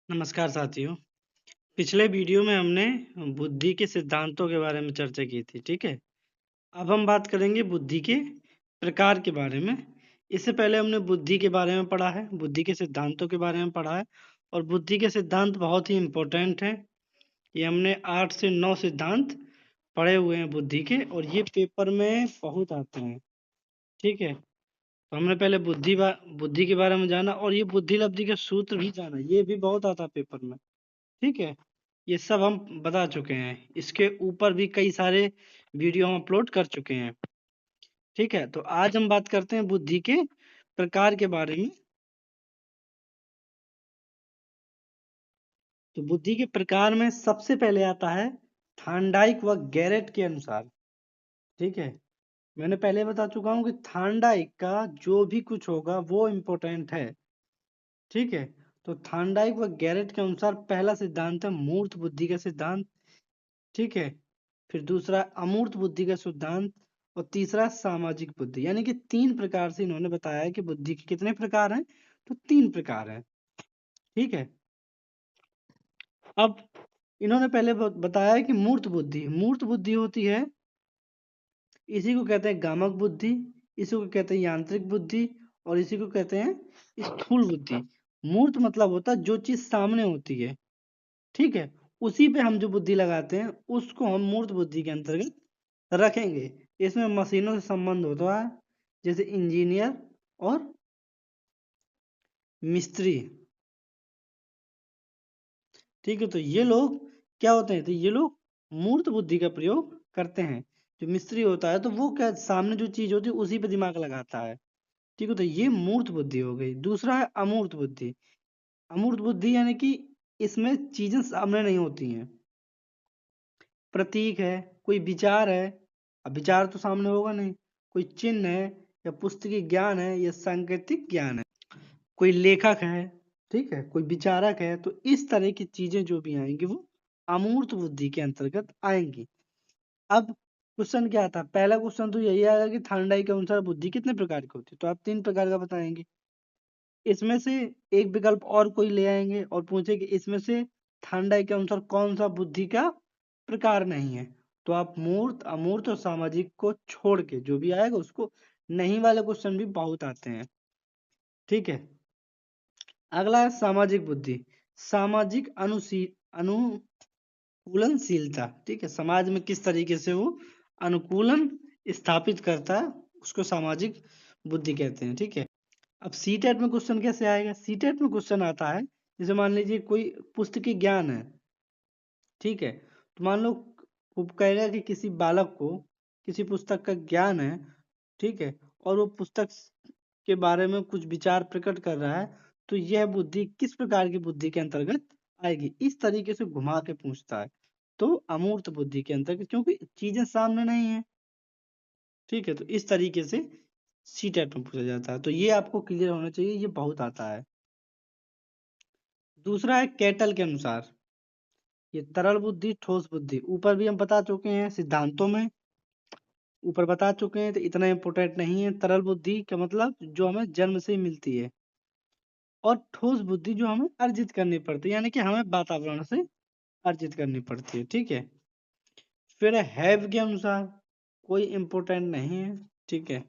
नमस्कार साथियों। पिछले वीडियो में हमने बुद्धि के सिद्धांतों के बारे में चर्चा की थी, ठीक है। अब हम बात करेंगे बुद्धि के प्रकार के बारे में। इससे पहले हमने बुद्धि के बारे में पढ़ा है, बुद्धि के सिद्धांतों के बारे में पढ़ा है और बुद्धि के सिद्धांत बहुत ही इम्पोर्टेंट हैं। ये हमने 8 से 9 सिद्धांत पढ़े हुए हैं बुद्धि के और ये पेपर में बहुत आते हैं, ठीक है। तो हमने पहले बुद्धि के बारे में जाना और ये बुद्धि लब्धि के सूत्र भी जाना, ये भी बहुत आता है पेपर में, ठीक है। ये सब हम बता चुके हैं। इसके ऊपर भी कई सारे वीडियो हम अपलोड कर चुके हैं, ठीक है। तो आज हम बात करते हैं बुद्धि के प्रकार के बारे में। तो बुद्धि के प्रकार में सबसे पहले आता है थार्नडाइक व गैरेट के अनुसार, ठीक है। मैंने पहले बता चुका हूँ कि थार्नडाइक का जो भी कुछ होगा वो इम्पोर्टेंट है, ठीक है। तो थार्नडाइक व गैरेट के अनुसार पहला सिद्धांत है मूर्त बुद्धि का सिद्धांत, ठीक है। फिर दूसरा अमूर्त बुद्धि का सिद्धांत और तीसरा सामाजिक बुद्धि। यानी कि 3 प्रकार से इन्होंने बताया है कि बुद्धि के कितने प्रकार हैं, तो 3 प्रकार हैं, ठीक है। अब इन्होंने पहले बताया है कि मूर्त बुद्धि होती है, इसी को कहते हैं गामक बुद्धि, इसी को कहते हैं यांत्रिक बुद्धि और इसी को कहते हैं स्थूल बुद्धि। मूर्त मतलब होता है जो चीज सामने होती है, ठीक है, उसी पे हम जो बुद्धि लगाते हैं उसको हम मूर्त बुद्धि के अंतर्गत रखेंगे। इसमें मशीनों से संबंध होता है, जैसे इंजीनियर और मिस्त्री, ठीक है। तो ये लोग क्या होते हैं, तो ये लोग मूर्त बुद्धि का प्रयोग करते हैं। जो मिस्त्री होता है तो वो क्या सामने जो चीज होती है उसी पे दिमाग लगाता है, ठीक है। तो ये मूर्त बुद्धि हो गई। दूसरा है अमूर्त बुद्धि। अमूर्त बुद्धि यानी कि इसमें चीजें सामने नहीं होती हैं, प्रतीक है, कोई विचार है, अब विचार तो सामने होगा नहीं, कोई चिन्ह है या पुस्तकीय ज्ञान है या सांकेतिक ज्ञान है, कोई लेखक है, ठीक है, कोई विचारक है, तो इस तरह की चीजें जो भी आएंगी वो अमूर्त बुद्धि के अंतर्गत आएंगी। अब क्वेश्चन क्या था, पहला क्वेश्चन तो यही आएगा कि थार्नडाइक के अनुसार बुद्धि कितने प्रकार की होती है, तो आप 3 प्रकार का बताएंगे। इसमें से एक विकल्प और कोई ले आएंगे और पूछे कि इसमें से थार्नडाइक के अनुसार कौन सा बुद्धि का प्रकार नहीं है, तो आप मूर्त अमूर्त और सामाजिक को छोड़ के जो भी आएगा उसको, नहीं वाले क्वेश्चन भी बहुत आते हैं, ठीक है। अगला है सामाजिक बुद्धि। सामाजिक अनुकूलनशीलता, ठीक है, समाज में किस तरीके से वो अनुकूलन स्थापित करता है उसको सामाजिक बुद्धि कहते हैं, ठीक है। अब सीटेट में क्वेश्चन कैसे आएगा, सीटेट में क्वेश्चन आता है जैसे मान लीजिए कोई पुस्तकीय ज्ञान है, ठीक है। तो मान लो वो कहेगा कि किसी बालक को किसी पुस्तक का ज्ञान है, ठीक है, और वो पुस्तक के बारे में कुछ विचार प्रकट कर रहा है, तो यह बुद्धि किस प्रकार की बुद्धि के अंतर्गत आएगी, इस तरीके से घुमा के पूछता है। तो अमूर्त बुद्धि के अंतर्गत, क्योंकि चीजें सामने नहीं है, ठीक है। तो इस तरीके से सी टाइप में पूछा जाता है, तो ये आपको क्लियर होना चाहिए, ये बहुत आता है। दूसरा है कैटल के अनुसार, ये तरल बुद्धि ठोस बुद्धि, ऊपर भी हम बता चुके हैं सिद्धांतों में, ऊपर बता चुके हैं, तो इतना इम्पोर्टेंट नहीं है। तरल बुद्धि का मतलब जो हमें जन्म से ही मिलती है, और ठोस बुद्धि जो हमें अर्जित करनी पड़ती है, यानी कि हमें वातावरण से अर्जित करनी पड़ती है, ठीक है। फिर हैव के अनुसार कोई इम्पोर्टेंट नहीं है, ठीक है।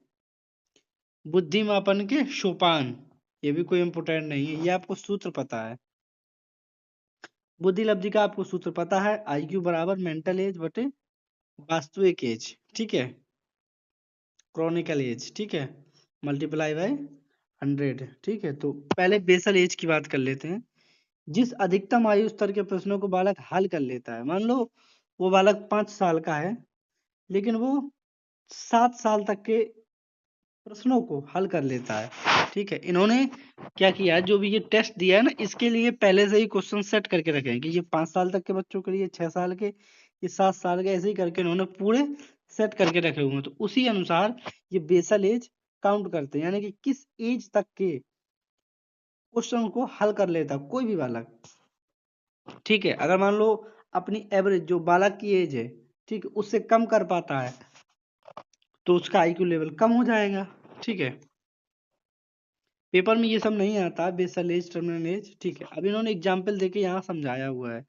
बुद्धि मापन के सोपान, ये भी कोई इम्पोर्टेंट नहीं है, ये आपको सूत्र पता है। बुद्धि लब्धि का आपको सूत्र पता है, आईक्यू बराबर मेंटल एज बटे वास्तविक एज, ठीक है, क्रॉनिकल एज, ठीक है, मल्टीप्लाई बाय 100, ठीक है। तो पहले बेसल एज की बात कर लेते हैं। जिस अधिकतम आयु स्तर के प्रश्नों को बालक हल कर लेता है, मान लो वो बालक 5 साल का है लेकिन वो 7 साल तक के प्रश्नों को हल कर लेता है, ठीक है। इन्होंने क्या किया, जो भी ये टेस्ट दिया है ना, इसके लिए पहले से ही क्वेश्चन सेट करके रखे हैं कि ये 5 साल तक के बच्चों के लिए, 6 साल के, ये 7 साल के, ऐसे ही करके इन्होंने पूरे सेट करके रखे हुए हैं। तो उसी अनुसार ये बेसल एज काउंट करते हैं, यानी कि किस एज तक के क्वेश्चन को हल कर लेता कोई भी बालक, ठीक है। अगर मान लो अपनी एवरेज जो बालक की एज है, ठीक है, उससे कम कर पाता है तो उसका आईक्यू लेवल कम हो जाएगा, ठीक है। पेपर में ये सब नहीं आता, बेसल एज, टर्मिनल एज, ठीक है। अब इन्होंने एग्जाम्पल देके यहाँ समझाया हुआ है।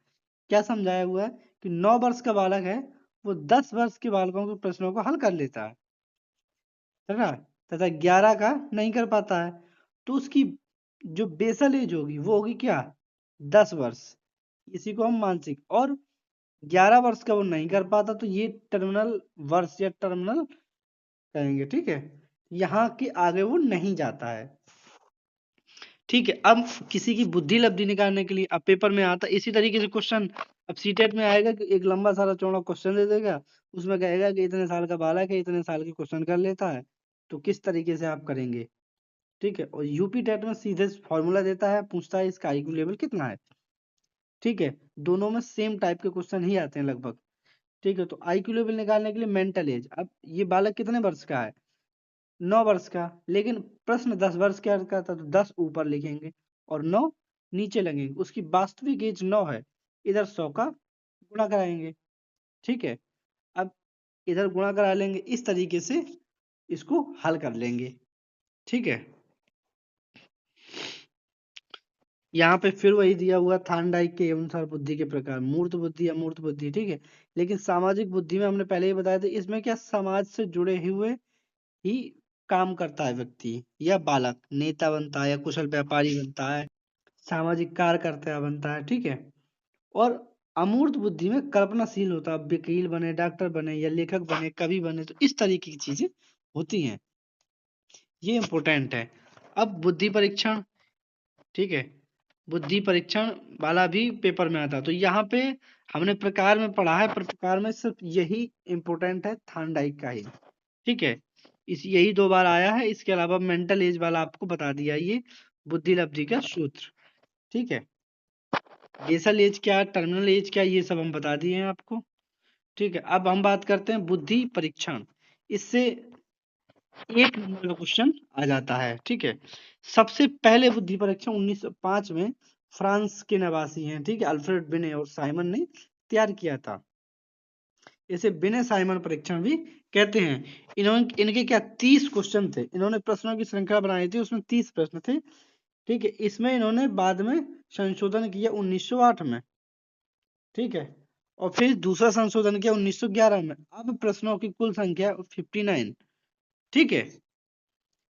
क्या समझाया हुआ है कि 9 वर्ष का बालक है, वो 10 वर्ष के बालकों के प्रश्नों को हल कर लेता है, है ना, तथा 11 का नहीं कर पाता है। तो उसकी जो बेसल एज होगी वो होगी क्या, 10 वर्ष। इसी को हम मानसिक, और 11 वर्ष का वो नहीं कर पाता, तो ये टर्मिनल वर्ष या टर्मिनल कहेंगे, ठीक है। यहाँ के आगे वो नहीं जाता है, ठीक है। अब किसी की बुद्धि लब्धि निकालने के लिए अब पेपर में आता इसी तरीके से क्वेश्चन। अब सीटेट में आएगा कि एक लंबा सारा चौड़ा क्वेश्चन दे देगा, उसमें कहेगा कि इतने साल का बालक है, इतने साल के क्वेश्चन कर लेता है, तो किस तरीके से आप करेंगे, ठीक है। और यूपी टेट में सीधे फॉर्मूला देता है, पूछता है इसका आईक्यू लेवल कितना है, ठीक है। दोनों में सेम टाइप के क्वेश्चन ही आते हैं लगभग, ठीक है। तो आईक्यू लेवल निकालने के लिए मेंटल एज, अब ये बालक कितने वर्ष का है, 9 वर्ष का, लेकिन प्रश्न 10 वर्ष का था, तो 10 ऊपर लिखेंगे और 9 नीचे लगेंगे। उसकी वास्तविक एज 9 है, इधर 100 का गुणा कराएंगे, ठीक है। अब इधर गुणा करा लेंगे, इस तरीके से इसको हल कर लेंगे, ठीक है। यहाँ पे फिर वही दिया हुआ थार्नडाइक के अनुसार बुद्धि के प्रकार, मूर्त बुद्धि, अमूर्त बुद्धि, ठीक है। लेकिन सामाजिक बुद्धि में हमने पहले ही बताया था, इसमें क्या समाज से जुड़े हुए ही काम करता है व्यक्ति या बालक, नेता बनता है या कुशल व्यापारी बनता है, सामाजिक कार्यकर्ता बनता है, ठीक है। और अमूर्त बुद्धि में कल्पनाशील होता है, वकील बने, डॉक्टर बने या लेखक बने, कवि बने, तो इस तरीके की चीजें होती हैं, ये इंपॉर्टेंट है। अब बुद्धि परीक्षण, ठीक है, बुद्धि परीक्षण वाला भी पेपर में आता है। तो यहाँ पे हमने प्रकार में पढ़ा है, पर प्रकार में सिर्फ यही इंपॉर्टेंट है, थार्नडाइक का ही, ठीक है। इस यही 2 बार आया है, इसके अलावा मेंटल एज वाला आपको बता दिया, ये बुद्धि लब्धि का सूत्र, ठीक है। बेसल एज क्या, टर्मिनल एज क्या, ये सब हम बता दिए हैं आपको, ठीक है। अब हम बात करते हैं बुद्धि परीक्षण, इससे 1 नंबर का क्वेश्चन आ जाता है, ठीक है। सबसे पहले बुद्धि परीक्षण 1905 में फ्रांस के निवासी हैं, ठीक है, अल्फ्रेड बिने और साइमन ने तैयार किया था। इसे बिने साइमन परीक्षण भी कहते हैं। इन्होंने इनके क्या 30 क्वेश्चन थे, इन्होंने प्रश्नों की श्रृंखला बनाई थी, उसमें 30 प्रश्न थे, ठीक है। इसमें इन्होंने बाद में संशोधन किया 1908 में, ठीक है। और फिर दूसरा संशोधन किया 1911 में। अब प्रश्नों की कुल संख्या 59, ठीक है।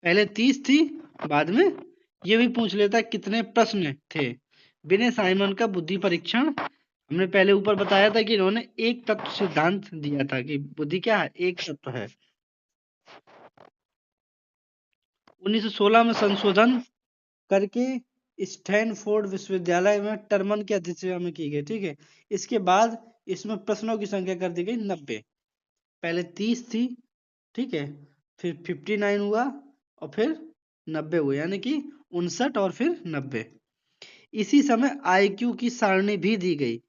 पहले 30 थी, बाद में ये भी पूछ लेता है कितने प्रश्न थे। बिने साइमन का बुद्धि परीक्षण, हमने पहले ऊपर बताया था कि इन्होंने एक तत्व सिद्धांत दिया था कि बुद्धि क्या है, एक तत्व है। 1916 में संशोधन करके स्टैनफोर्ड विश्वविद्यालय में टर्मन की अध्यक्षता में की गई, ठीक है। इसके बाद इसमें प्रश्नों की संख्या कर दी गई 90, पहले 30 थी, ठीक है, फिर 59 हुआ और फिर 90 हुए, यानी कि 59 और फिर 90। इसी समय आईक्यू की सारणी भी दी गई।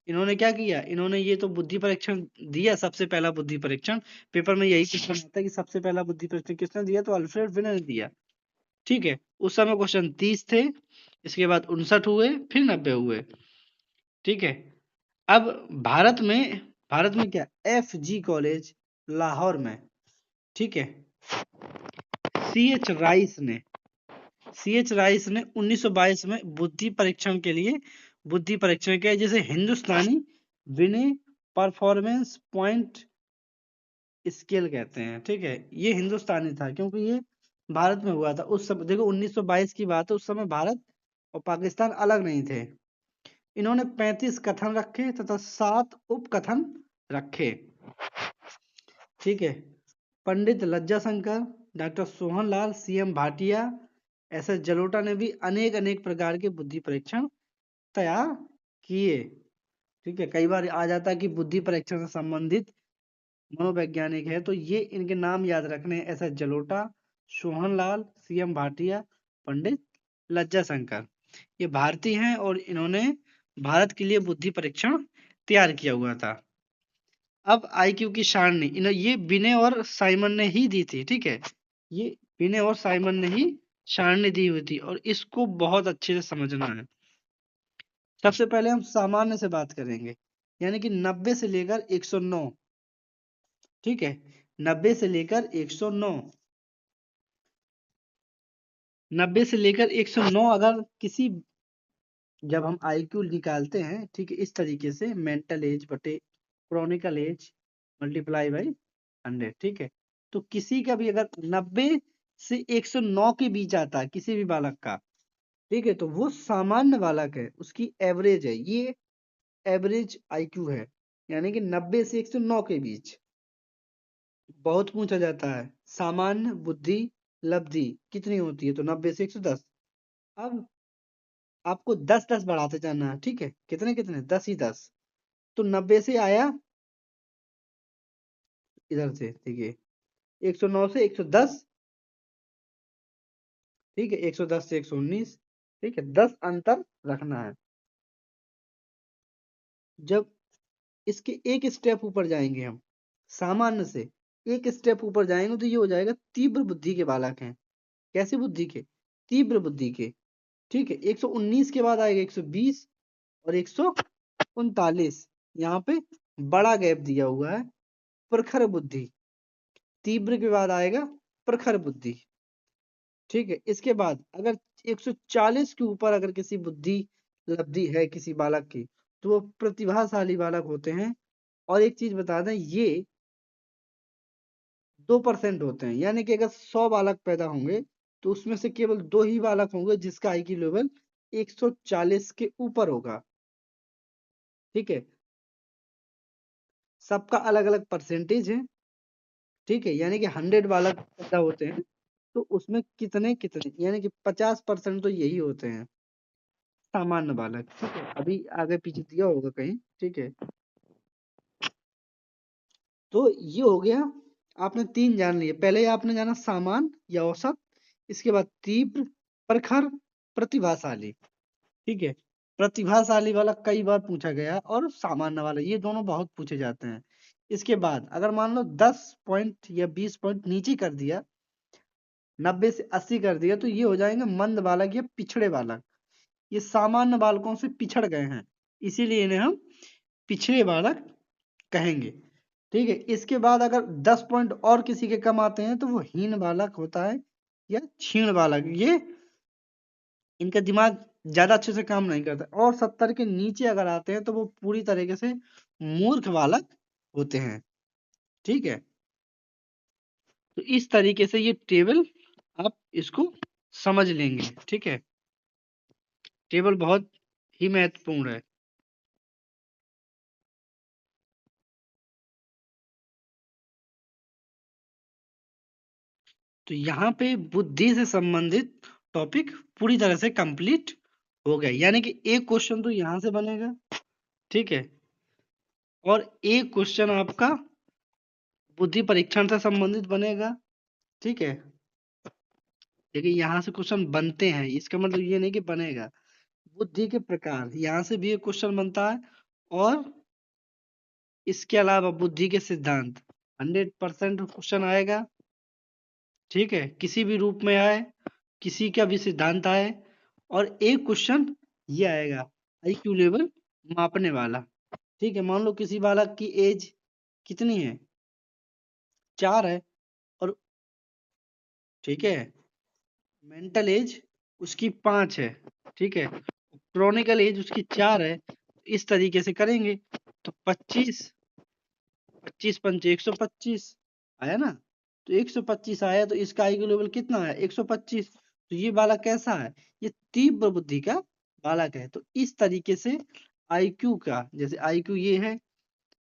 इन्होंने क्या किया, इन्होंने ये तो बुद्धि परीक्षण दिया, सबसे पहला बुद्धि परीक्षण, पेपर में यही क्वेश्चन आता है कि सबसे पहला बुद्धि परीक्षण किसने दिया, तो अल्फ्रेड बिने ने दिया, ठीक है। उस समय क्वेश्चन 30 थे, इसके बाद 59 हुए, फिर 90 हुए, ठीक है। अब भारत में क्या, FG कॉलेज लाहौर में, ठीक है, सी एच राइस ने 1922 में बुद्धि परीक्षण के लिए बुद्धि परीक्षण किया, जिसे हिंदुस्तानी विनय परफॉर्मेंस पॉइंट स्केल कहते हैं, ठीक है। ये हिंदुस्तानी था क्योंकि ये भारत में हुआ था उस समय, देखो 1922 की बात है, उस समय भारत और पाकिस्तान अलग नहीं थे। इन्होंने 35 कथन रखे तथा 7 उपकथन रखे, ठीक है। पंडित लज्जा Shankar, doctor Sohanlal, CM Bhatia, SS Jalota ने भी अनेक अनेक प्रकार के बुद्धि परीक्षण तैयार किए, ठीक है। कई बार आ जाता है कि बुद्धि परीक्षण से संबंधित मनोवैज्ञानिक है, तो ये इनके नाम याद रखने हैं, SS जलोटा, सोहनलाल, CM भाटिया, पंडित लज्जा शंकर। ये भारतीय हैं और इन्होंने भारत के लिए बुद्धि परीक्षण तैयार किया हुआ था। अब आईक्यू की सारणी ये बिने और साइमन ने ही दी थी, ठीक है। ये बिने और साइमन ने ही सारणी दी हुई थी और इसको बहुत अच्छे से समझना है। सबसे पहले हम सामान्य से बात करेंगे, यानी कि 90 से लेकर 109, ठीक है, 90 से लेकर 109। 90 से लेकर 109 अगर किसी, जब हम IQ निकालते हैं, ठीक है, इस तरीके से मेंटल एज बटे क्रॉनिकल एज मल्टीप्लाई बाई 100, ठीक है, तो किसी का भी अगर 90 से 109 के बीच आता है किसी भी बालक का, ठीक है, तो वो सामान्य बालक है, उसकी एवरेज है, ये एवरेज IQ है, यानी कि 90 से 109 के बीच। बहुत पूछा जाता है सामान्य बुद्धि लब्धि कितनी होती है, तो 90 से 110। अब आपको 10-10 बढ़ाते जाना है, ठीक है, कितने कितने 10 ही 10, तो 90 से आया इधर से, देखिए 109 से 110, ठीक है, 110 से 119, ठीक है, 10 अंतर रखना है। जब इसके एक स्टेप ऊपर जाएंगे हम, सामान्य से एक स्टेप ऊपर जाएंगे, तो ये हो जाएगा तीव्र बुद्धि के बालक हैं। कैसे बुद्धि के? तीव्र बुद्धि के, ठीक है। 119 के बाद आएगा 120 और 139, यहाँ पे बड़ा गैप दिया हुआ है। प्रखर बुद्धि, तीव्र के बाद आएगा प्रखर बुद्धि, ठीक है। इसके बाद अगर 140 के ऊपर अगर किसी बुद्धि लब्धि है किसी बालक की, तो वो प्रतिभाशाली बालक होते हैं। और एक चीज बता दें, ये 2% होते हैं, यानी कि अगर 100 बालक पैदा होंगे, तो उसमें से केवल 2 ही बालक होंगे जिसका IQ लेवल 140 के ऊपर होगा, ठीक है। सबका अलग अलग परसेंटेज है, ठीक है, यानी कि 100 बालक पैदा होते हैं, तो उसमें कितने कितने, यानी कि 50% तो यही होते हैं सामान्य बालक, ठीक है। अभी आगे पीछे दिया होगा कहीं, ठीक है। तो ये हो गया, आपने 3 जान लिए। पहले आपने जाना सामान्य या औसत, इसके बाद तीव्र, प्रखर, प्रतिभाशाली, ठीक है। प्रतिभाशाली वाला कई बार पूछा गया, और सामान्य वाला, ये दोनों बहुत पूछे जाते हैं। इसके बाद अगर मान लो 10 पॉइंट या 20 पॉइंट नीचे कर दिया, 90 से 80 कर दिया, तो ये हो जाएंगे मंद बालक या पिछड़े बालक। ये सामान्य बालकों से पिछड़ गए हैं, इसीलिए इन्हें हम पिछड़े बालक कहेंगे, ठीक है। इसके बाद अगर 10 पॉइंट और किसी के कम आते हैं, तो वो हीन बालक होता है या क्षीण बालक। ये इनका दिमाग ज्यादा अच्छे से काम नहीं करता। और 70 के नीचे अगर आते हैं, तो वो पूरी तरीके से मूर्ख बालक होते हैं, ठीक है। तो इस तरीके से ये टेबल आप इसको समझ लेंगे, ठीक है। टेबल बहुत ही महत्वपूर्ण है। तो यहाँ पे बुद्धि से संबंधित टॉपिक पूरी तरह से कंप्लीट हो गया, यानी कि एक क्वेश्चन तो यहाँ से बनेगा, ठीक है, और एक क्वेश्चन आपका बुद्धि परीक्षण से संबंधित बनेगा, ठीक है। देखिए यहाँ से क्वेश्चन बनते हैं, इसका मतलब ये नहीं कि बनेगा। बुद्धि के प्रकार, यहाँ से भी एक क्वेश्चन बनता है, और इसके अलावा बुद्धि के सिद्धांत 100% क्वेश्चन आएगा, ठीक है, किसी भी रूप में आए, किसी का भी सिद्धांत आए। और एक क्वेश्चन ये आएगा IQ लेवल मापने वाला, ठीक है। मान लो किसी बालक की एज कितनी है, 4 है, और ठीक है, मेंटल एज उसकी 5 है, ठीक है, क्रॉनिकल एज उसकी 4 है। इस तरीके से करेंगे, तो 25 25 पंचे 125 आया ना, तो 125 आया, तो इसका IQ लेवल कितना है, 125। तो ये बालक कैसा है, ये तीव्र बुद्धि का बालक है। तो इस तरीके से IQ का, जैसे IQ ये है,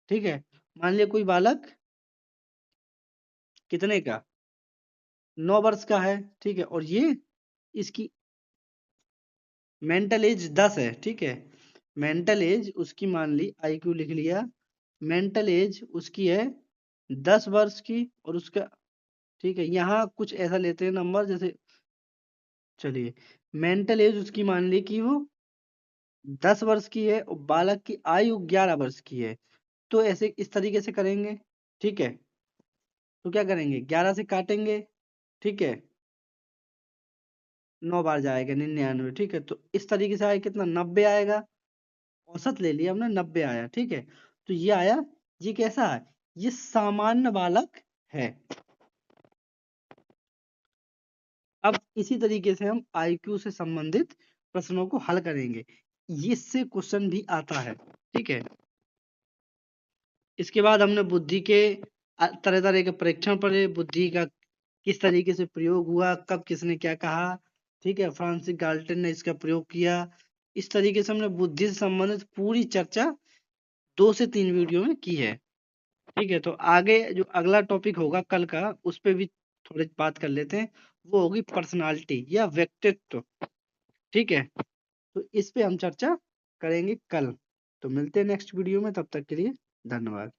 ठीक है, मान लिया कोई बालक कितने का, 9 वर्ष का है, ठीक है, और ये इसकी मेंटल एज 10 है, ठीक है। मेंटल एज उसकी मान ली, IQ लिख लिया, मेंटल एज उसकी है 10 वर्ष की, और उसका, ठीक है, यहाँ कुछ ऐसा लेते हैं नंबर, जैसे चलिए, मेंटल एज उसकी मान ली कि वो 10 वर्ष की है, और बालक की आयु 11 वर्ष की है। तो ऐसे इस तरीके से करेंगे, ठीक है। तो क्या करेंगे, 11 से काटेंगे, ठीक है, 9 बार जाएगा 99, ठीक है। तो इस तरीके से आएगा कितना, 90 आएगा। औसत ले लिया हमने, 90 आया, ठीक है। तो ये आया, ये कैसा है, ये सामान्य बालक है। अब इसी तरीके से हम आईक्यू से संबंधित प्रश्नों को हल करेंगे, इससे क्वेश्चन भी आता है। ठीक है, इसके बाद हमने बुद्धि के तरह तरह के परीक्षण पढ़े, बुद्धि का किस तरीके से प्रयोग हुआ, कब किसने क्या कहा। ठीक है, फ्रांसिस गाल्टन ने इसका प्रयोग किया। इस तरीके से हमने बुद्धि से संबंधित पूरी चर्चा 2 से 3 वीडियो में की है। ठीक है, तो आगे जो अगला टॉपिक होगा कल का, उस पे भी थोड़ी बात कर लेते हैं। वो होगी पर्सनालिटी या व्यक्तित्व। ठीक है, तो इस पे हम चर्चा करेंगे कल। तो मिलते हैं नेक्स्ट वीडियो में, तब तक के लिए धन्यवाद।